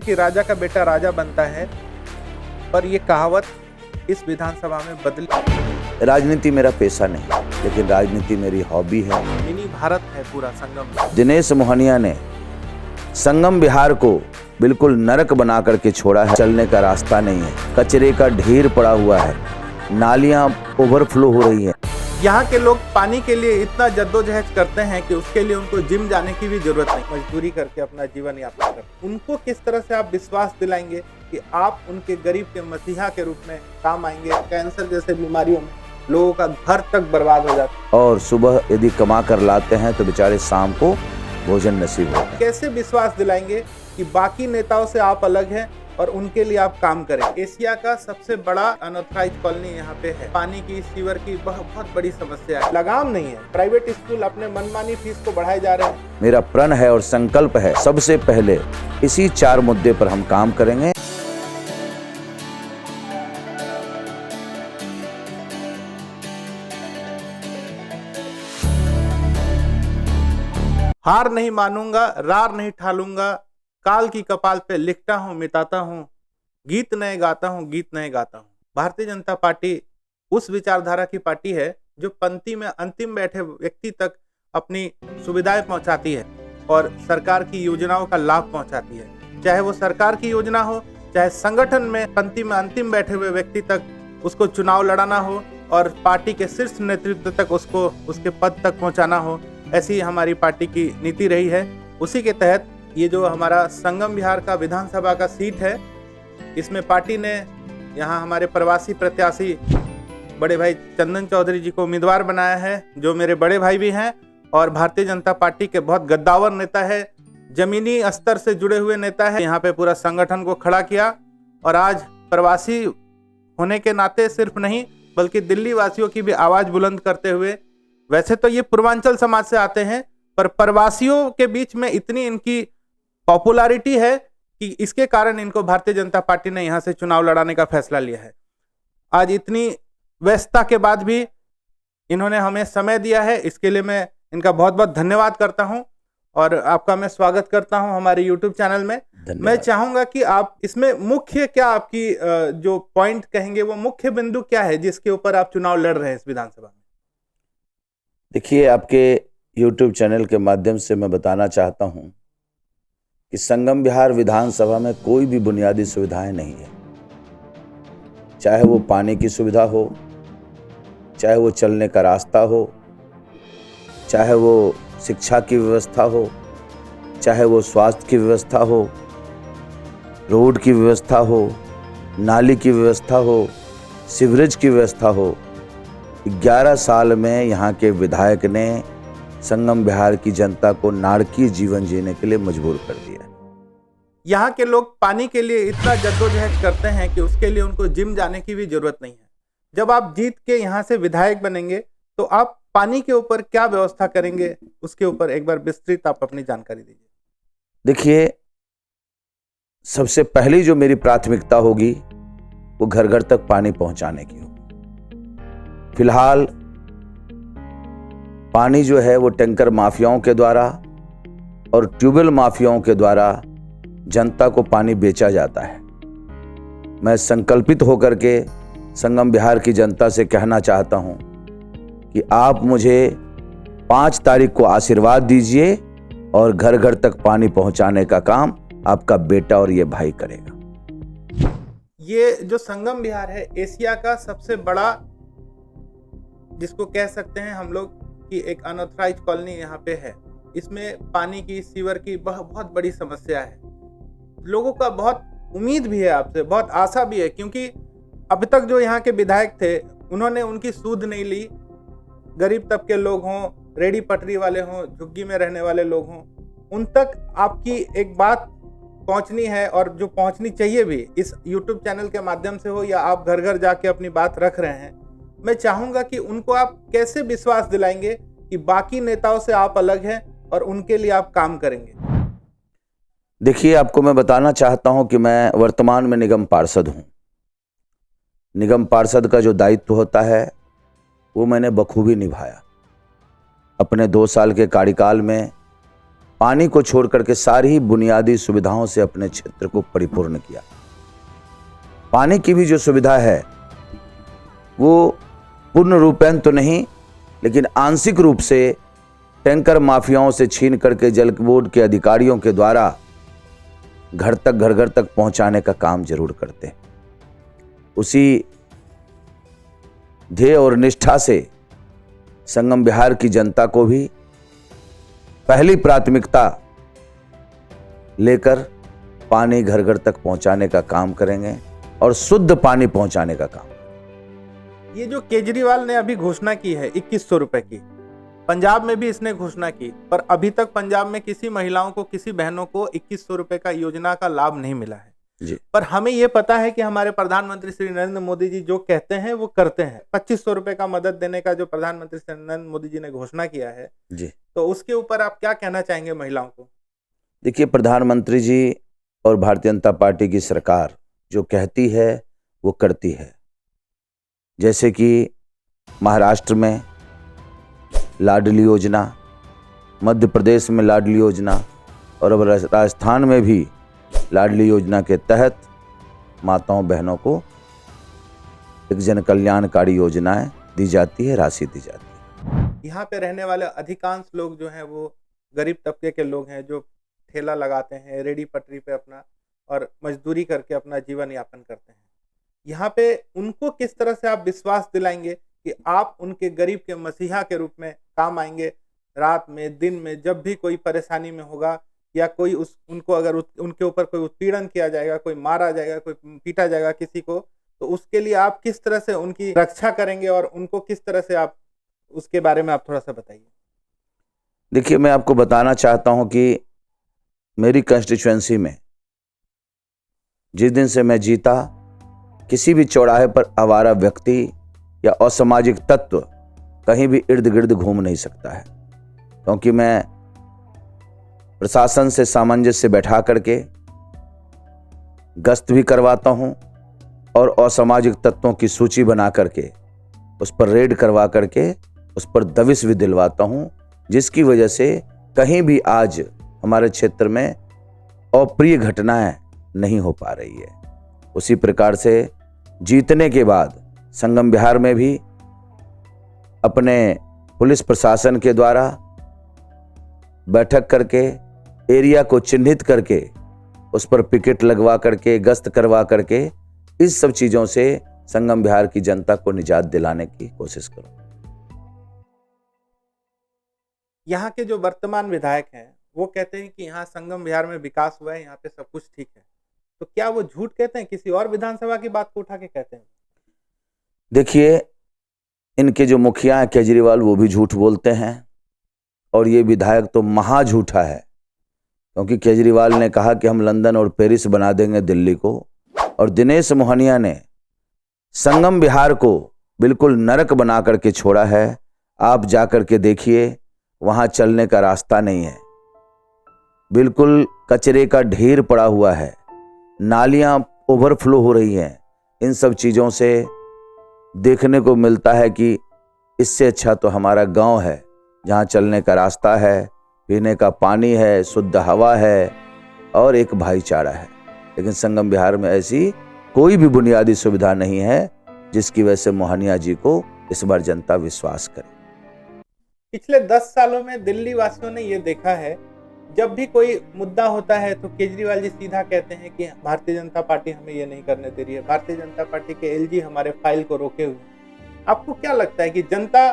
कि राजा का बेटा राजा बनता है, पर ये कहावत इस विधानसभा में बदली। राजनीति मेरा पेशा नहीं, लेकिन राजनीति मेरी हॉबी है। मिनी भारत है पूरा संगम। दिनेश मोहनिया ने संगम बिहार को बिल्कुल नरक बना करके छोड़ा है। चलने का रास्ता नहीं है, कचरे का ढेर पड़ा हुआ है, नालियां ओवरफ्लो हो रही हैं। यहाँ के लोग पानी के लिए इतना जद्दोजहद करते हैं कि उसके लिए उनको जिम जाने की भी जरूरत नहीं, मजदूरी करके अपना जीवन यापन करते। उनको किस तरह से आप विश्वास दिलाएंगे कि आप उनके गरीब के मसीहा के रूप में काम आएंगे? कैंसर जैसे बीमारियों में लोगों का घर तक बर्बाद हो जाता है, और सुबह यदि कमा कर लाते हैं तो बेचारे शाम को भोजन नसीब होता है। कैसे विश्वास दिलाएंगे कि बाकी नेताओं से आप अलग हैं और उनके लिए आप काम करें? एशिया का सबसे बड़ा अनऑथराइज कॉलोनी यहाँ पे है। पानी की, सीवर की बहुत बड़ी समस्या है। लगाम नहीं है। प्राइवेट स्कूल अपने मनमानी फीस को बढ़ाए जा रहे हैं। मेरा प्रण है और संकल्प है, सबसे पहले इसी 4 मुद्दे पर हम काम करेंगे। हार नहीं मानूंगा, रार नहीं ठालूंगा, काल की कपाल पे लिखता हूँ, मिटाता हूँ, गीत नए गाता हूँ, गीत नए गाता हूँ। भारतीय जनता पार्टी उस विचारधारा की पार्टी है जो पंक्ति में अंतिम बैठे व्यक्ति तक अपनी सुविधाएं पहुंचाती है और सरकार की योजनाओं का लाभ पहुंचाती है। चाहे वो सरकार की योजना हो, चाहे संगठन में पंक्ति में अंतिम बैठे हुए व्यक्ति तक उसको चुनाव लड़ाना हो और पार्टी के शीर्ष नेतृत्व तक उसको उसके पद तक पहुंचाना हो, ऐसी हमारी पार्टी की नीति रही है। उसी के तहत ये जो हमारा संगम बिहार का विधानसभा का सीट है, इसमें पार्टी ने यहाँ हमारे प्रवासी प्रत्याशी बड़े भाई चंदन चौधरी जी को उम्मीदवार बनाया है, जो मेरे बड़े भाई भी हैं और भारतीय जनता पार्टी के बहुत गद्दावर नेता है, जमीनी स्तर से जुड़े हुए नेता है। यहाँ पे पूरा संगठन को खड़ा किया और आज प्रवासी होने के नाते सिर्फ नहीं बल्कि दिल्ली वासियों की भी आवाज बुलंद करते हुए, वैसे तो ये पूर्वांचल समाज से आते हैं पर प्रवासियों के बीच में इतनी इनकी पॉपुलैरिटी है कि इसके कारण इनको भारतीय जनता पार्टी ने यहां से चुनाव लड़ाने का फैसला लिया है। आज इतनी व्यस्तता के बाद भी इन्होंने हमें समय दिया है, इसके लिए मैं इनका बहुत बहुत धन्यवाद करता हूं और आपका मैं स्वागत करता हूं हमारे YouTube चैनल में। मैं चाहूंगा कि आप इसमें मुख्य क्या आपकी जो पॉइंट कहेंगे, वो मुख्य बिंदु क्या है जिसके ऊपर आप चुनाव लड़ रहे हैं इस विधानसभा में? देखिए, आपके YouTube चैनल के माध्यम से मैं बताना चाहता हूं कि संगम बिहार विधानसभा में कोई भी बुनियादी सुविधाएं नहीं है। चाहे वो पानी की सुविधा हो, चाहे वो चलने का रास्ता हो, चाहे वो शिक्षा की व्यवस्था हो, चाहे वो स्वास्थ्य की व्यवस्था हो, रोड की व्यवस्था हो, नाली की व्यवस्था हो, सीवरेज की व्यवस्था हो। 11 साल में यहाँ के विधायक ने संगम बिहार की जनता को नारकीय जीवन जीने के लिए मजबूर कर दिया। यहाँ के लोग पानी के लिए इतना जद्दोजहद करते हैं कि उसके लिए उनको जिम जाने की भी जरूरत नहीं है। जब आप जीत के यहाँ से विधायक बनेंगे तो आप पानी के ऊपर क्या व्यवस्था करेंगे, उसके ऊपर एक बार विस्तृत आप अपनी जानकारी दीजिए। देखिए, सबसे पहली जो मेरी प्राथमिकता होगी वो घर घर तक पानी पहुंचाने की होगी। फिलहाल पानी जो है वो टैंकर माफियाओं के द्वारा और ट्यूबवेल माफियाओं के द्वारा जनता को पानी बेचा जाता है। मैं संकल्पित होकर के संगम बिहार की जनता से कहना चाहता हूं कि आप मुझे 5 तारीख को आशीर्वाद दीजिए और घर घर तक पानी पहुंचाने का काम आपका बेटा और ये भाई करेगा। ये जो संगम बिहार है, एशिया का सबसे बड़ा, जिसको कह सकते हैं हम लोग कि एक अनऑथराइज कॉलोनी यहाँ पे है। इसमें पानी की, सीवर की बहुत बड़ी समस्या है। लोगों का बहुत उम्मीद भी है आपसे, बहुत आशा भी है, क्योंकि अब तक जो यहाँ के विधायक थे उन्होंने उनकी सूद नहीं ली। गरीब तबके लोग हों, रेडी पटरी वाले हों, झुग्गी में रहने वाले लोग हों, उन तक आपकी एक बात पहुंचनी है और जो पहुंचनी चाहिए भी, इस YouTube चैनल के माध्यम से हो या आप घर घर जाके अपनी बात रख रहे हैं। मैं चाहूंगा कि उनको आप कैसे विश्वास दिलाएंगे कि बाकी नेताओं से आप अलग हैं और उनके लिए आप काम करेंगे? देखिए, आपको मैं बताना चाहता हूं कि मैं वर्तमान में निगम पार्षद हूं। निगम पार्षद का जो दायित्व होता है वो मैंने बखूबी निभाया। अपने 2 साल के कार्यकाल में पानी को छोड़ करके सारी बुनियादी सुविधाओं से अपने क्षेत्र को परिपूर्ण किया। पानी की भी जो सुविधा है वो पूर्ण रूपेण तो नहीं, लेकिन आंशिक रूप से टैंकर माफियाओं से छीन करके जल बोर्ड के अधिकारियों के द्वारा घर घर तक पहुंचाने का काम जरूर करते हैं। उसी ध्येय और निष्ठा से संगम बिहार की जनता को भी पहली प्राथमिकता लेकर पानी घर घर तक पहुंचाने का काम करेंगे और शुद्ध पानी पहुंचाने का काम। ये जो केजरीवाल ने अभी घोषणा की है 2100 रुपए की, पंजाब में भी इसने घोषणा की, पर अभी तक पंजाब में किसी महिलाओं को, किसी बहनों को 2100 रुपए का योजना का लाभ नहीं मिला है जी। पर हमें ये पता है कि हमारे प्रधानमंत्री श्री नरेंद्र मोदी जी जो कहते हैं वो करते हैं। 2500 रुपए का मदद देने का जो प्रधानमंत्री श्री नरेंद्र मोदी जी ने घोषणा किया है जी, तो उसके ऊपर आप क्या कहना चाहेंगे महिलाओं को? देखिए, प्रधानमंत्री जी और भारतीय जनता पार्टी की सरकार जो कहती है वो करती है। जैसे कि महाराष्ट्र में लाडली योजना, मध्य प्रदेश में लाडली योजना और अब राजस्थान में भी लाडली योजना के तहत माताओं बहनों को एक जन कल्याणकारी योजनाएं दी जाती है, राशि दी जाती है। यहाँ पे रहने वाले अधिकांश लोग जो हैं वो गरीब तबके के लोग हैं, जो ठेला लगाते हैं, रेडी पटरी पे अपना और मजदूरी करके अपना जीवन यापन करते हैं। यहाँ पे उनको किस तरह से आप विश्वास दिलाएंगे कि आप उनके गरीब के मसीहा के रूप में काम आएंगे? रात में, दिन में, जब भी कोई परेशानी में होगा या कोई उनको अगर उनके ऊपर कोई उत्पीड़न किया जाएगा, कोई मारा जाएगा, कोई पीटा जाएगा किसी को, तो उसके लिए आप किस तरह से उनकी रक्षा करेंगे और उनको किस तरह से आप, उसके बारे में आप थोड़ा सा बताइए। देखिए, मैं आपको बताना चाहता हूं कि मेरी कंस्टिट्यूएंसी में जिस दिन से मैं जीता, किसी भी चौराहे पर आवारा व्यक्ति या असामाजिक तत्व कहीं भी इर्द गिर्द घूम नहीं सकता है, क्योंकि मैं प्रशासन से सामंजस्य बैठा करके गश्त भी करवाता हूं और असामाजिक तत्वों की सूची बना करके उस पर रेड करवा करके उस पर दबिश भी दिलवाता हूं, जिसकी वजह से कहीं भी आज हमारे क्षेत्र में अप्रिय घटनाएं नहीं हो पा रही है। उसी प्रकार से जीतने के बाद संगम बिहार में भी अपने पुलिस प्रशासन के द्वारा बैठक करके एरिया को चिन्हित करके उस पर पिकेट लगवा करके, गश्त करवा करके, इस सब चीजों से संगम बिहार की जनता को निजात दिलाने की कोशिश करूं। यहाँ के जो वर्तमान विधायक हैं वो कहते हैं कि यहाँ संगम बिहार में विकास हुआ है, यहाँ पे सब कुछ ठीक है, तो क्या वो झूठ कहते हैं? किसी और विधानसभा की बात को उठा के कहते हैं? देखिए, इनके जो मुखिया हैं केजरीवाल, वो भी झूठ बोलते हैं और ये विधायक तो महा झूठा है, क्योंकि केजरीवाल ने कहा कि हम लंदन और पेरिस बना देंगे दिल्ली को, और दिनेश मोहनिया ने संगम बिहार को बिल्कुल नरक बना करके छोड़ा है। आप जा करके देखिए, वहां चलने का रास्ता नहीं है, बिल्कुल कचरे का ढेर पड़ा हुआ है, नालियां ओवरफ्लो हो रही हैं। इन सब चीज़ों से देखने को मिलता है कि इससे अच्छा तो हमारा गांव है, जहां चलने का रास्ता है, पीने का पानी है, शुद्ध हवा है और एक भाईचारा है। लेकिन संगम बिहार में ऐसी कोई भी बुनियादी सुविधा नहीं है जिसकी वजह से मोहनिया जी को इस बार जनता विश्वास करे। पिछले 10 सालों में दिल्ली वासियों ने ये देखा है, जब भी कोई मुद्दा होता है तो केजरीवाल जी सीधा कहते हैं कि भारतीय जनता पार्टी हमें ये नहीं करने दे रही है, भारतीय जनता पार्टी के एलजी हमारे फाइल को रोके हुए हैं। आपको क्या लगता है कि जनता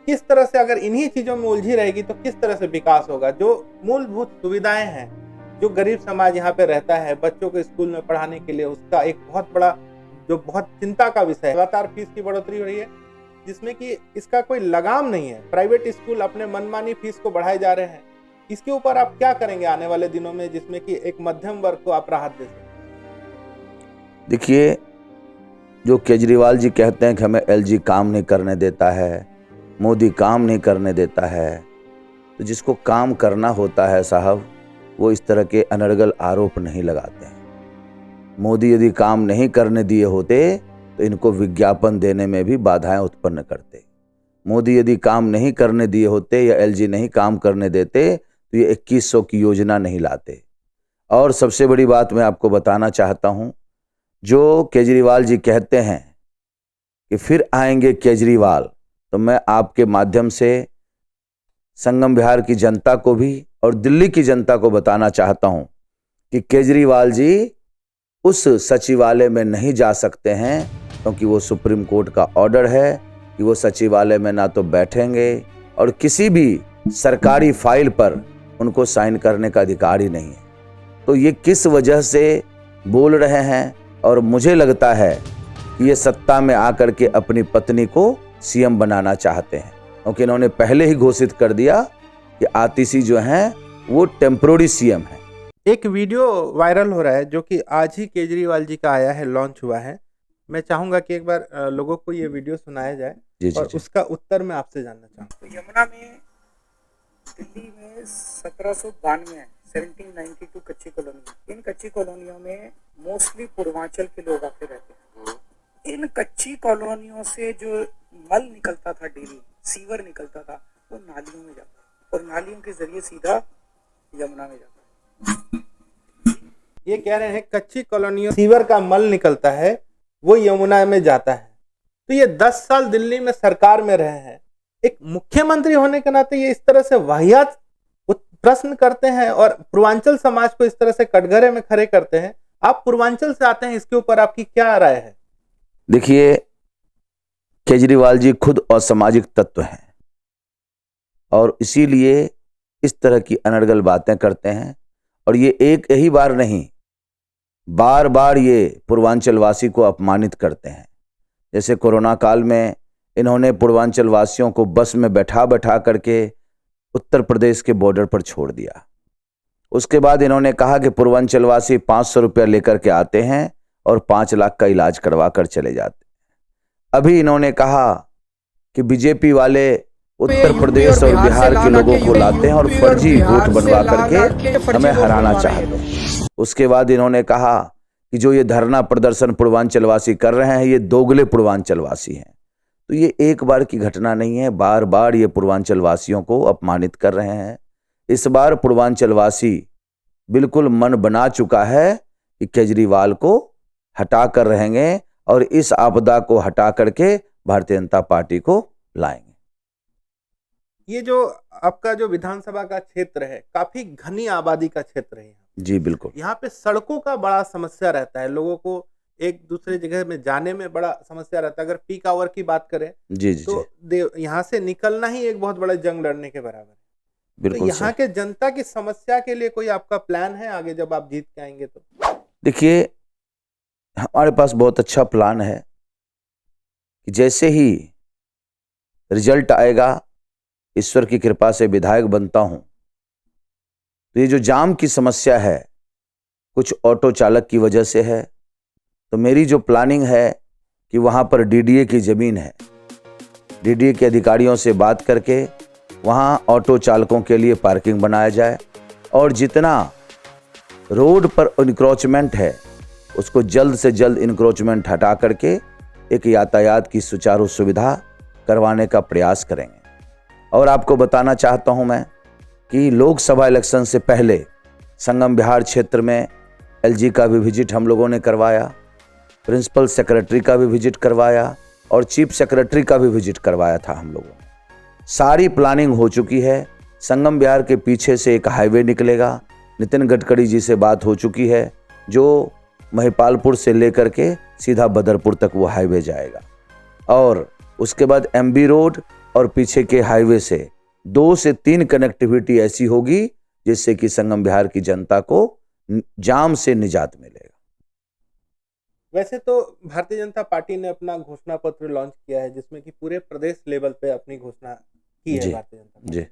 किस तरह से अगर इन्हीं चीजों में उलझी रहेगी तो किस तरह से विकास होगा? जो मूलभूत सुविधाएं हैं, जो गरीब समाज यहाँ पे रहता है, बच्चों को स्कूल में पढ़ाने के लिए, उसका एक बहुत बड़ा, जो बहुत चिंता का विषय है, लगातार फीस की बढ़ोतरी हो रही है जिसमें कि इसका कोई लगाम नहीं है। प्राइवेट स्कूल अपने मनमानी फीस को बढ़ाए जा रहे हैं। इसके ऊपर आप क्या करेंगे आने वाले दिनों में, जिसमें कि एक मध्यम वर्ग को आप राहत दे सकें? देखिए, जो केजरीवाल जी कहते हैं कि हमें एलजी काम नहीं करने देता है, मोदी काम नहीं करने देता है, तो जिसको काम करना होता है साहब, वो इस तरह के अनर्गल आरोप नहीं लगाते हैं। मोदी यदि काम नहीं करने दिए होते तो इनको विज्ञापन देने में भी बाधाएं उत्पन्न करते। मोदी यदि काम नहीं करने दिए होते या एलजी नहीं काम करने देते तो तो ये 2100 की योजना नहीं लाते। और सबसे बड़ी बात मैं आपको बताना चाहता हूं, जो केजरीवाल जी कहते हैं कि फिर आएंगे केजरीवाल, तो मैं आपके माध्यम से संगम बिहार की जनता को भी और दिल्ली की जनता को बताना चाहता हूं कि केजरीवाल जी उस सचिवालय में नहीं जा सकते हैं, क्योंकि वो सुप्रीम कोर्ट का ऑर्डर है कि वो सचिवालय में ना तो बैठेंगे और किसी भी सरकारी फाइल पर उनको साइन करने का अधिकार ही नहीं है। तो ये किस वजह से बोल रहे हैं, और मुझे लगता है कि ये सत्ता में आकर के अपनी पत्नी को सीएम बनाना चाहते हैं, क्योंकि इन्होंने पहले ही घोषित कर दिया कि आतिशी जो हैं वो टेम्पोररी सीएम है। एक वीडियो वायरल हो रहा है जो कि आज ही केजरीवाल जी का आया है, लॉन्च हुआ है। मैं चाहूंगा कि एक बार लोगों को ये वीडियो सुनाया जाए और उसका उत्तर मैं आपसे जानना चाहूँगा। तो यमुना में दिल्ली में 1792 है, 1792 कच्ची कॉलोनी। इन कच्ची कॉलोनियों में मोस्टली पूर्वांचल के लोग आके रहते हैं। इन कच्ची कॉलोनियों से जो मल निकलता था, डेली सीवर निकलता था, वो नालियों में जाता है और नालियों के जरिए सीधा यमुना में जाता है। ये कह रहे हैं कच्ची कॉलोनियों सीवर का मल निकलता है, वो यमुना में जाता है। तो ये 10 साल दिल्ली में सरकार में रहे हैं, एक मुख्यमंत्री होने के नाते ये इस तरह से वाहियात प्रश्न करते हैं और पूर्वांचल समाज को इस तरह से कटघरे में खड़े करते हैं। आप पूर्वांचल से आते हैं, इसके ऊपर आपकी क्या राय है? देखिए, केजरीवाल जी खुद असामाजिक तत्व हैं और इसीलिए इस तरह की अनर्गल बातें करते हैं। और ये एक यही बार नहीं, बार बार ये पूर्वांचल वासी को अपमानित करते हैं। जैसे कोरोना काल में इन्होंने पूर्वांचल वासियों को बस में बैठा बैठा करके उत्तर प्रदेश के बॉर्डर पर छोड़ दिया। उसके बाद इन्होंने कहा कि पूर्वांचल वासी 500 रुपया लेकर के आते हैं और 5 लाख का इलाज करवा कर चले जाते हैं। अभी इन्होंने कहा कि बीजेपी वाले उत्तर प्रदेश और बिहार के लोगों को लाते हैं और फर्जी वोट बनवा करके हमें हराना चाहते हैं। उसके बाद इन्होंने कहा कि जो ये धरना प्रदर्शन पूर्वांचल वासी कर रहे हैं, ये दोगले पूर्वांचल वासी हैं। तो ये एक बार की घटना नहीं है, बार बार ये पूर्वांचल वासियों को अपमानित कर रहे हैं। इस बार पूर्वांचल वासी बिल्कुल मन बना चुका है कि केजरीवाल को हटा कर रहेंगे और इस आपदा को हटा करके भारतीय जनता पार्टी को लाएंगे। ये जो आपका जो विधानसभा का क्षेत्र है, काफी घनी आबादी का क्षेत्र है। जी बिल्कुल। यहाँ पे सड़कों का बड़ा समस्या रहता है, लोगों को एक दूसरे जगह में जाने में बड़ा समस्या रहता है। अगर पीक आवर की बात करें जी जी तो यहाँ से निकलना ही एक बहुत बड़ा जंग लड़ने के बराबर है। बिल्कुल। तो यहाँ के जनता की समस्या के लिए कोई आपका प्लान है आगे जब आप जीत के आएंगे तो? देखिए, हमारे पास बहुत अच्छा प्लान है कि जैसे ही रिजल्ट आएगा, ईश्वर की कृपा से विधायक बनता हूं, तो ये जो जाम की समस्या है कुछ ऑटो चालक की वजह से है। तो मेरी जो प्लानिंग है कि वहां पर डीडीए की जमीन है, डीडीए के अधिकारियों से बात करके वहां ऑटो चालकों के लिए पार्किंग बनाया जाए और जितना रोड पर इंक्रोचमेंट है उसको जल्द से जल्द इंक्रोचमेंट हटा करके एक यातायात की सुचारू सुविधा करवाने का प्रयास करेंगे। और आपको बताना चाहता हूं मैं कि लोकसभा इलेक्शन से पहले संगम बिहार क्षेत्र में एलजी का भी विजिट हम लोगों ने करवाया, प्रिंसिपल सेक्रेटरी का भी विजिट करवाया और चीफ सेक्रेटरी का भी विजिट करवाया था हम लोगों ने। सारी प्लानिंग हो चुकी है। संगम बिहार के पीछे से एक हाईवे निकलेगा, नितिन गडकरी जी से बात हो चुकी है, जो महिपालपुर से लेकर के सीधा बदरपुर तक वो हाईवे जाएगा। और उसके बाद एमबी रोड और पीछे के हाईवे से 2 से 3 कनेक्टिविटी ऐसी होगी जिससे कि संगम बिहार की जनता को जाम से निजात मिलेगा। वैसे तो भारतीय जनता पार्टी ने अपना घोषणा पत्र लॉन्च किया है जिसमें कि पूरे प्रदेश लेवल पे अपनी घोषणा की है भारतीय जनता पार्टी। जी।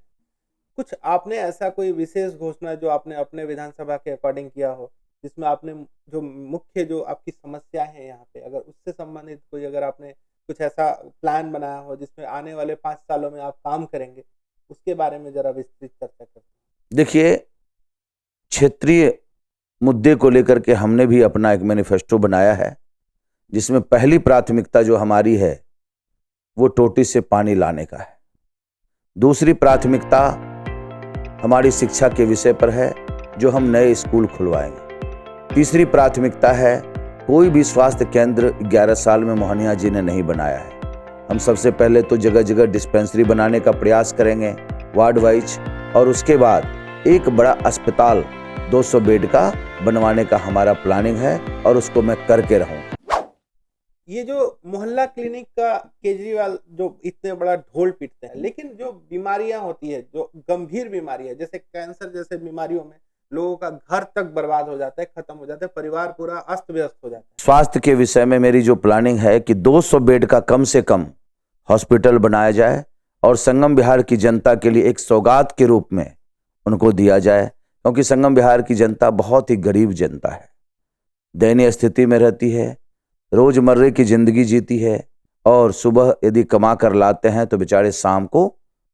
कुछ आपने ऐसा कोई विशेष घोषणा जो आपने अपने विधानसभा के अकॉर्डिंग किया हो, जिसमें आपने जो मुख्य जो आपकी समस्या है यहाँ पे, अगर उससे संबंधित कोई अगर आपने कुछ ऐसा प्लान बनाया हो जिसमें आने वाले 5 सालों में आप काम करेंगे, उसके बारे में जरा विस्तृत चर्चा करें। देखिए, क्षेत्रीय मुद्दे को लेकर के हमने भी अपना एक मैनिफेस्टो बनाया है जिसमें पहली प्राथमिकता जो हमारी है वो टोटी से पानी लाने का है। दूसरी प्राथमिकता हमारी शिक्षा के विषय पर है, जो हम नए स्कूल खुलवाएंगे। तीसरी प्राथमिकता है, कोई भी स्वास्थ्य केंद्र 11 साल में मोहनिया जी ने नहीं बनाया है। हम सबसे पहले तो जगह जगह डिस्पेंसरी बनाने का प्रयास करेंगे वार्ड वाइज, और उसके बाद एक बड़ा अस्पताल 200 बेड का बनवाने का हमारा प्लानिंग है, और उसको मैं करके रहूँगा। ये जो मोहल्ला क्लिनिक का केजरीवाल जो इतने बड़ा ढोल पीटते हैं, लेकिन जो बीमारियां होती है, जो गंभीर बीमारी है, जैसे कैंसर जैसे बीमारियों में लोगों का घर तक बर्बाद हो जाता है, खत्म हो जाता है, परिवार पूरा अस्त व्यस्त हो जाता है। स्वास्थ्य के विषय में मेरी जो प्लानिंग है कि 200 बेड का कम से कम हॉस्पिटल बनाया जाए, और संगम बिहार की जनता के लिए एक सौगात के रूप में उनको दिया जाए, क्योंकि संगम बिहार की जनता बहुत ही गरीब जनता है, दयनीय स्थिति में रहती है, रोजमर्रे की जिंदगी जीती है, और सुबह यदि कमा कर लाते हैं तो बेचारे शाम को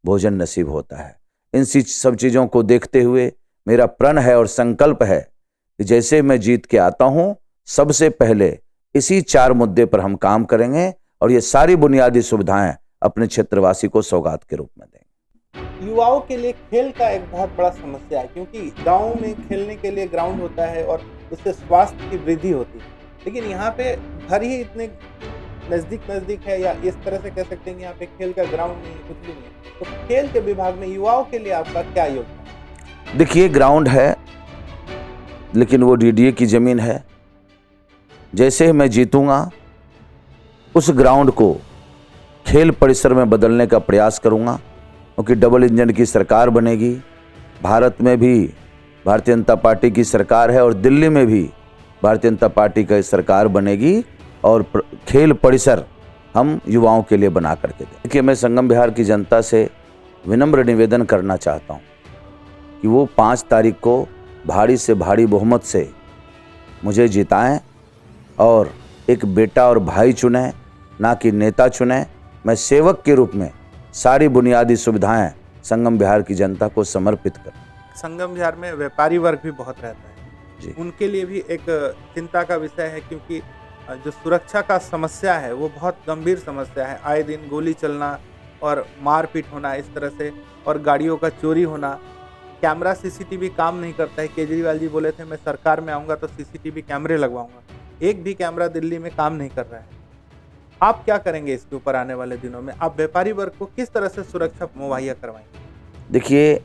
भोजन नसीब होता है। इन सब चीज़ों को देखते हुए मेरा प्रण है और संकल्प है कि जैसे मैं जीत के आता हूं, सबसे पहले इसी 4 मुद्दे पर हम काम करेंगे, और ये सारी बुनियादी सुविधाएं अपने क्षेत्रवासी को सौगात के रूप में देंगे। युवाओं के लिए खेल का एक बहुत बड़ा समस्या है, क्योंकि गाँव में खेलने के लिए ग्राउंड होता है और उससे स्वास्थ्य की वृद्धि होती है, लेकिन यहाँ पे घर ही इतने नजदीक है, या इस तरह से कह सकते हैं कि यहाँ पे खेल का ग्राउंड नहीं है, कुछ भी नहीं है। तो खेल के विभाग में युवाओं के लिए आपका क्या योगदान? देखिए, ग्राउंड है, लेकिन वो डीडीए की जमीन है। जैसे ही मैं जीतूंगा, उस ग्राउंड को खेल परिसर में बदलने का प्रयास करूंगा, क्योंकि डबल इंजन की सरकार बनेगी। भारत में भी भारतीय जनता पार्टी की सरकार है, और दिल्ली में भी भारतीय जनता पार्टी की सरकार बनेगी, और खेल परिसर हम युवाओं के लिए बना करके दें। देखिए, मैं संगम बिहार की जनता से विनम्र निवेदन करना चाहता हूं कि वो 5 तारीख को भारी से भारी बहुमत से मुझे जिताएं, और एक बेटा और भाई चुनें, ना कि नेता चुनें। मैं सेवक के रूप में सारी बुनियादी सुविधाएं संगम बिहार की जनता को समर्पित करूं। संगम बिहार में व्यापारी वर्ग भी बहुत रहता है जी। उनके लिए भी एक चिंता का विषय है, क्योंकि जो सुरक्षा का समस्या है वो बहुत गंभीर समस्या है। आए दिन गोली चलना और मारपीट होना इस तरह से, और गाड़ियों का चोरी होना। कैमरा सीसीटीवी काम नहीं करता है। केजरीवाल जी बोले थे मैं सरकार में आऊँगा तो सीसीटीवी कैमरे लगवाऊंगा, एक भी कैमरा दिल्ली में काम नहीं कर रहा है। आप क्या करेंगे इसके ऊपर आने वाले दिनों में? आप व्यापारी वर्ग को किस तरह से सुरक्षा मुहैया करवाएंगे? देखिए,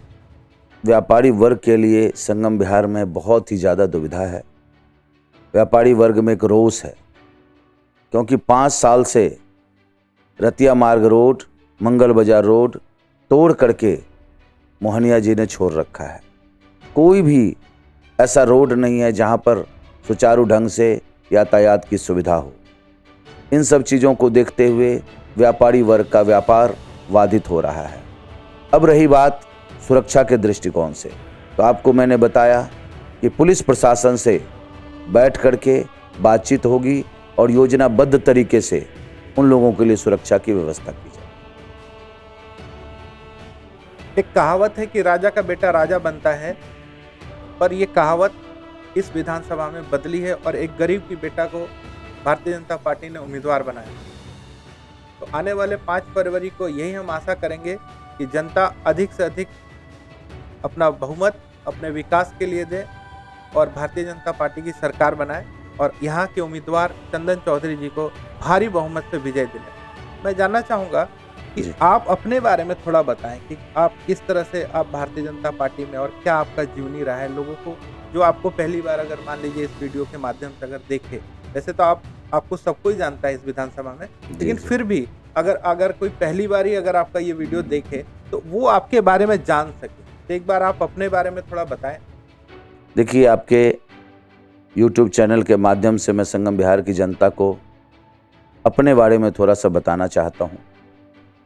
व्यापारी वर्ग के लिए संगम बिहार में बहुत ही ज़्यादा दुविधा है। व्यापारी वर्ग में एक रोष है, क्योंकि 5 साल से रतिया मार्ग रोड, मंगल बाजार रोड तोड़ करके मोहनिया जी ने छोड़ रखा है। कोई भी ऐसा रोड नहीं है जहां पर सुचारू ढंग से यातायात की सुविधा हो। इन सब चीज़ों को देखते हुए व्यापारी वर्ग का व्यापार बाधित हो रहा है। अब रही बात सुरक्षा के दृष्टिकोण से, तो आपको मैंने बताया कि पुलिस प्रशासन से बैठ करके बातचीत होगी, और योजनाबद्ध तरीके से उन लोगों के लिए सुरक्षा की व्यवस्था की जाए। एक कहावत है कि राजा का बेटा राजा बनता है, पर ये कहावत इस विधानसभा में बदली है, और एक गरीब की बेटा को भारतीय जनता पार्टी ने उम्मीदवार बनाया। तो आने वाले 5 फरवरी को यही हम आशा करेंगे कि जनता अधिक से अधिक अपना बहुमत अपने विकास के लिए दे, और भारतीय जनता पार्टी की सरकार बनाए, और यहाँ के उम्मीदवार चंदन चौधरी जी को भारी बहुमत से विजय दिलाए। मैं जानना चाहूँगा कि आप अपने बारे में थोड़ा बताएं कि आप किस तरह से आप भारतीय जनता पार्टी में, और क्या आपका जीवनी रहा है। लोगों को जो आपको पहली बार अगर मान लीजिए इस वीडियो के माध्यम से अगर देखे, वैसे तो आपको सब कोई जानता है इस विधानसभा में, लेकिन फिर भी अगर कोई पहली बार ही अगर आपका ये वीडियो देखे तो वो आपके बारे में जान सके, तो एक बार आप अपने बारे में थोड़ा बताएं। देखिए, आपके YouTube चैनल के माध्यम से मैं संगम बिहार की जनता को अपने बारे में थोड़ा सा बताना चाहता हूं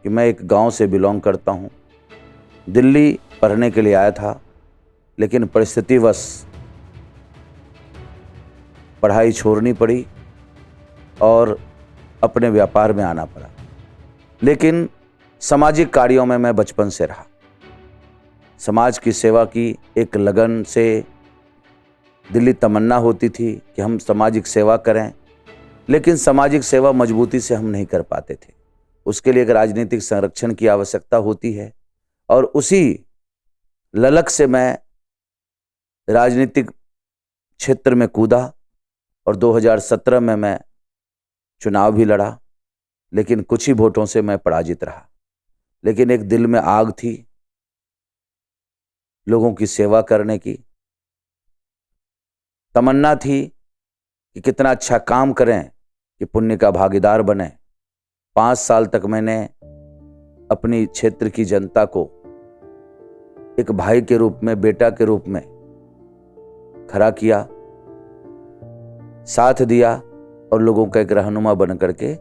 कि मैं एक गांव से बिलोंग करता हूं। दिल्ली पढ़ने के लिए आया था, लेकिन परिस्थितिवश पढ़ाई छोड़नी पड़ी और अपने व्यापार में आना पड़ा। लेकिन सामाजिक कार्यों में मैं बचपन से रहा। समाज की सेवा की एक लगन से दिल्ली तमन्ना होती थी कि हम सामाजिक सेवा करें, लेकिन सामाजिक सेवा मजबूती से हम नहीं कर पाते थे। उसके लिए एक राजनीतिक संरक्षण की आवश्यकता होती है, और उसी ललक से मैं राजनीतिक क्षेत्र में कूदा और 2017 में मैं चुनाव भी लड़ा, लेकिन कुछ ही वोटों से मैं पराजित रहा। लेकिन एक दिल में आग थी लोगों की सेवा करने की, तमन्ना थी कि कितना अच्छा काम करें कि पुण्य का भागीदार बने। 5 साल तक मैंने अपनी क्षेत्र की जनता को एक भाई के रूप में, बेटा के रूप में खड़ा किया, साथ दिया और लोगों का एक रहनुमा बन करके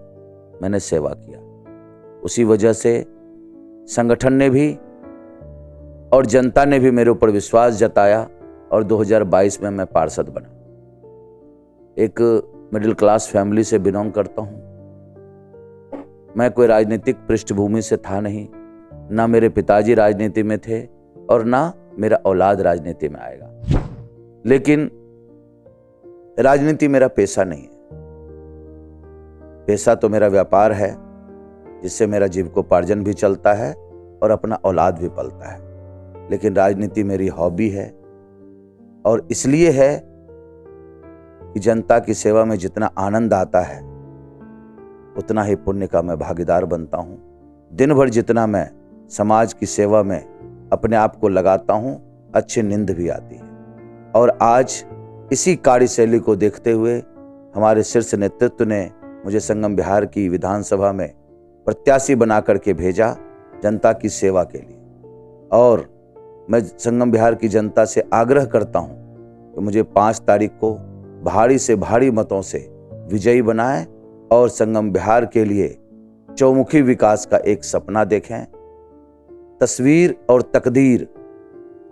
मैंने सेवा किया। उसी वजह से संगठन ने भी और जनता ने भी मेरे ऊपर विश्वास जताया और 2022 में मैं पार्षद बना। एक मिडिल क्लास फैमिली से बिलोंग करता हूं। मैं कोई राजनीतिक पृष्ठभूमि से था नहीं, ना मेरे पिताजी राजनीति में थे और ना मेरा औलाद राजनीति में आएगा। लेकिन राजनीति मेरा पेशा नहीं है। पेशा तो मेरा व्यापार है, जिससे मेरा जीविकोपार्जन भी चलता है और अपना औलाद भी पलता है। लेकिन राजनीति मेरी हॉबी है और इसलिए है कि जनता की सेवा में जितना आनंद आता है उतना ही पुण्य का मैं भागीदार बनता हूं। दिन भर जितना मैं समाज की सेवा में अपने आप को लगाता हूं, अच्छी नींद भी आती है। और आज इसी कार्यशैली को देखते हुए हमारे शीर्ष नेतृत्व ने मुझे संगम बिहार की विधानसभा में प्रत्याशी बना करके भेजा जनता की सेवा के लिए। और मैं संगम बिहार की जनता से आग्रह करता हूं कि मुझे 5 तारीख को भारी से भारी मतों से विजयी बनाएं और संगम बिहार के लिए चौमुखी विकास का एक सपना देखें। तस्वीर और तकदीर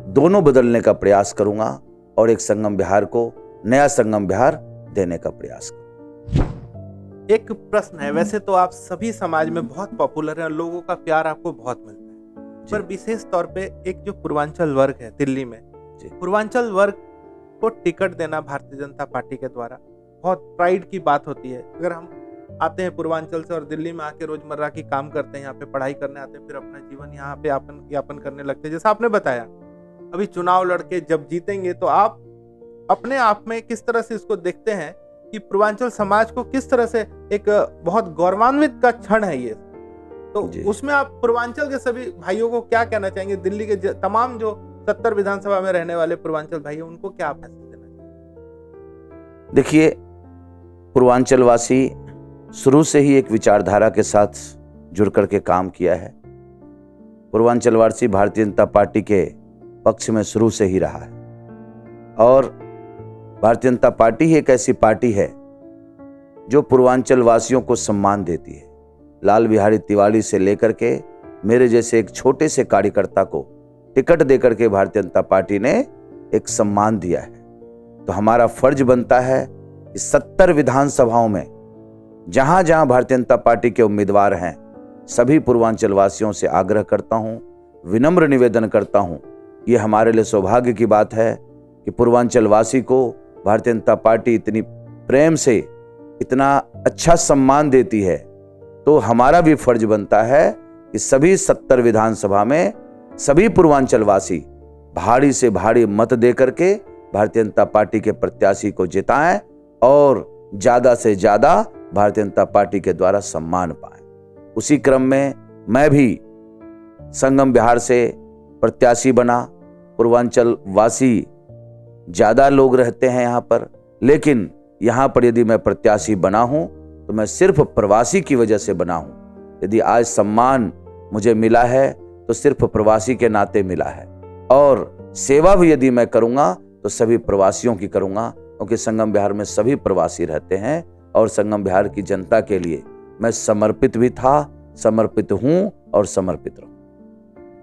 दोनों बदलने का प्रयास करूंगा और एक संगम बिहार को नया संगम बिहार देने का प्रयास करूंगा। एक प्रश्न है, वैसे तो आप सभी समाज में बहुत पॉपुलर हैं और लोगों का प्यार आपको बहुत मिलता है, पर विशेष तौर पे एक जो पूर्वांचल वर्ग है दिल्ली में, पूर्वांचल वर्ग को टिकट देना भारतीय जनता पार्टी के द्वारा बहुत प्राइड की बात होती है। अगर हम आते हैं पूर्वांचल से और दिल्ली में आके रोजमर्रा की काम करते हैं, यहाँ पे पढ़ाई करने आते हैं, फिर अपना जीवन यहाँ पे यापन करने लगते हैं। जैसा आपने बताया, अभी चुनाव लड़के जब जीतेंगे तो आप अपने आप में किस तरह से इसको देखते हैं कि पूर्वांचल समाज को किस तरह से एक बहुत गौरवान्वित का क्षण है ये, तो उसमें आप पूर्वांचल के सभी भाइयों को क्या कहना चाहेंगे? दिल्ली के तमाम जो 70 विधानसभा में रहने वाले पूर्वांचल भाई हैं, उनको क्या आप मैसेज देना चाहेंगे? देखिए, पूर्वांचल वासी शुरू से ही एक विचारधारा के साथ जुड़ करके काम किया है। पूर्वांचल वासी भारतीय जनता पार्टी के पक्ष में शुरू से ही रहा है और भारतीय जनता पार्टी ही एक ऐसी पार्टी है जो पूर्वांचल वासियों को सम्मान देती है। लाल बिहारी तिवारी से लेकर के मेरे जैसे एक छोटे से कार्यकर्ता को टिकट देकर के भारतीय जनता पार्टी ने एक सम्मान दिया है। तो हमारा फर्ज बनता है कि 70 विधानसभाओं में जहां जहां भारतीय जनता पार्टी के उम्मीदवार हैं, सभी पूर्वांचल वासियों से आग्रह करता हूं, विनम्र निवेदन करता हूं, ये हमारे लिए सौभाग्य की बात है कि पूर्वांचल वासी को भारतीय जनता पार्टी इतनी प्रेम से इतना अच्छा सम्मान देती है। तो हमारा भी फर्ज बनता है कि सभी 70 विधानसभा में सभी पूर्वांचल वासी भारी से भारी मत दे करके भारतीय जनता पार्टी के प्रत्याशी को जिताएं और ज्यादा से ज्यादा भारतीय जनता पार्टी के द्वारा सम्मान पाएं। उसी क्रम में मैं भी संगम बिहार से प्रत्याशी बना। पूर्वांचल वासी ज्यादा लोग रहते हैं यहाँ पर, लेकिन यहाँ पर यदि मैं प्रत्याशी बना हूं तो मैं सिर्फ प्रवासी की वजह से बना हूं। यदि आज सम्मान मुझे मिला है तो सिर्फ प्रवासी के नाते मिला है और सेवा भी यदि मैं करूंगा तो सभी प्रवासियों की करूंगा, क्योंकि संगम बिहार में सभी प्रवासी रहते हैं और संगम बिहार की जनता के लिए मैं समर्पित भी था, समर्पित हूं और समर्पित रहूं।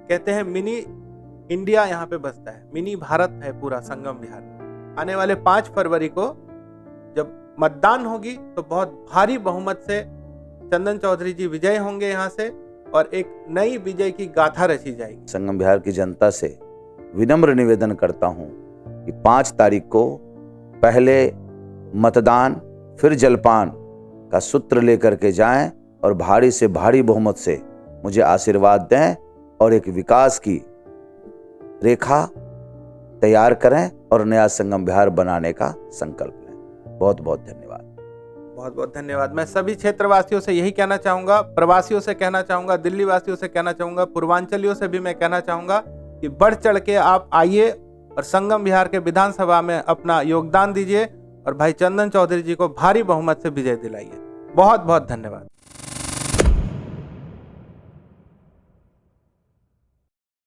कहते हैं मिनी इंडिया यहाँ पे बसता है, मिनी भारत है पूरा संगम बिहार। आने वाले 5 फरवरी को जब मतदान होगी तो बहुत भारी बहुमत से चंदन चौधरी जी विजय होंगे यहाँ से और एक नई विजय की गाथा रची जाएगी। संगम बिहार की जनता से विनम्र निवेदन करता हूं कि 5 तारीख को पहले मतदान फिर जलपान का सूत्र लेकर के जाएं और भारी से भारी बहुमत से मुझे आशीर्वाद दें और एक विकास की रेखा तैयार करें और नया संगम विहार बनाने का संकल्प लें। बहुत बहुत धन्यवाद। बहुत बहुत धन्यवाद। मैं सभी क्षेत्रवासियों से यही कहना चाहूँगा, प्रवासियों से कहना चाहूँगा, दिल्ली वासियों से कहना चाहूँगा, पूर्वांचलियों से भी मैं कहना चाहूँगा कि बढ़ चढ़ के आप आइए और संगम विहार के विधानसभा में अपना योगदान दीजिए और भाई चंदन चौधरी जी को भारी बहुमत से विजय दिलाइए। बहुत बहुत धन्यवाद।